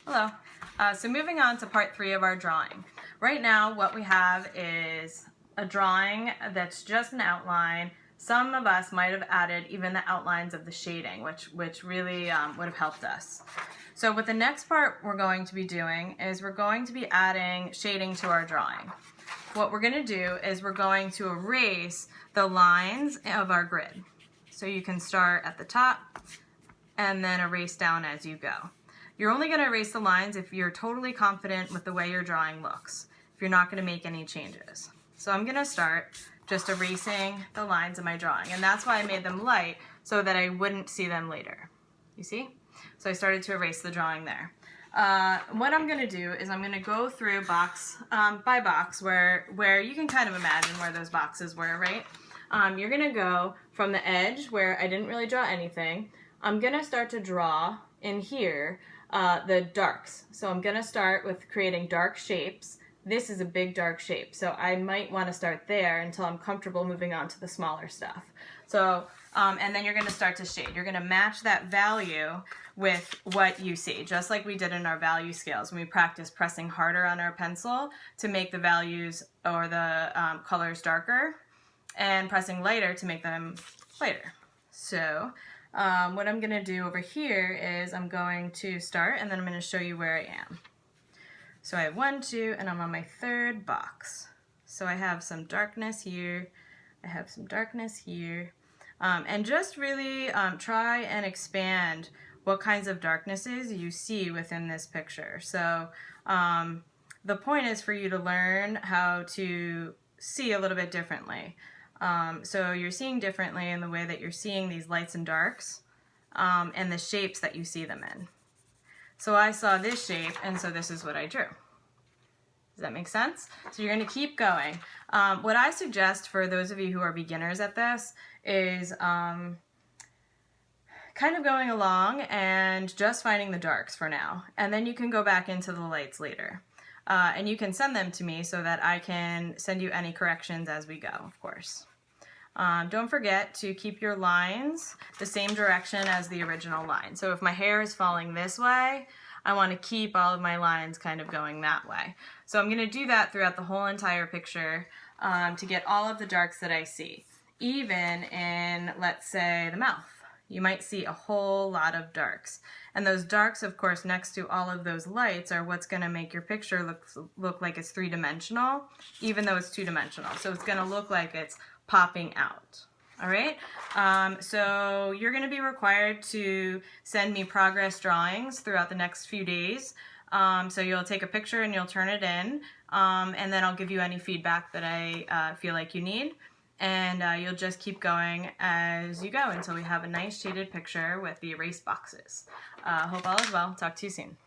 Hello. So moving on to part 3 of our drawing. Right now what we have is a drawing that's just an outline. Some of us might have added even the outlines of the shading, which really would have helped us. So what the next part we're going to be doing is we're going to be adding shading to our drawing. What we're going to do is we're going to erase the lines of our grid. So you can start at the top and then erase down as you go. You're only going to erase the lines if you're totally confident with the way your drawing looks, if you're not going to make any changes. So I'm going to start just erasing the lines of my drawing, and that's why I made them light, so that I wouldn't see them later. You see? So I started to erase the drawing there. What I'm going to do is I'm going to go through box by box where you can kind of imagine where those boxes were, right? You're going to go from the edge where I didn't really draw anything. I'm going to start to draw in here the darks. So I'm going to start with creating dark shapes. This is a big dark shape, so I might want to start there until I'm comfortable moving on to the smaller stuff. So, and then you're going to start to shade. You're going to match that value with what you see, just like we did in our value scales when we practiced pressing harder on our pencil to make the values or the colors darker, and pressing lighter to make them lighter. So what I'm going to do over here is I'm going to start, and then I'm going to show you where I am. So I have 1, 2, and I'm on my third box. So I have some darkness here, I have some darkness here, and just really try and expand what kinds of darknesses you see within this picture. So the point is for you to learn how to see a little bit differently. So you're seeing differently in the way that you're seeing these lights and darks and the shapes that you see them in. So I saw this shape, and so this is what I drew. Does that make sense? So you're going to keep going. What I suggest for those of you who are beginners at this is kind of going along and just finding the darks for now. And then you can go back into the lights later. And you can send them to me so that I can send you any corrections as we go, of course. Don't forget to keep your lines the same direction as the original line. So if my hair is falling this way, I want to keep all of my lines kind of going that way. So I'm going to do that throughout the whole entire picture to get all of the darks that I see. Even in, let's say, the mouth. You might see a whole lot of darks. And those darks, of course, next to all of those lights are what's going to make your picture look like it's three-dimensional, even though it's two-dimensional. So it's going to look like it's popping out. All right? So you're going to be required to send me progress drawings throughout the next few days. So you'll take a picture and you'll turn it in, and then I'll give you any feedback that I feel like you need. And you'll just keep going as you go until we have a nice shaded picture with the erased boxes. Hope all is well. Talk to you soon.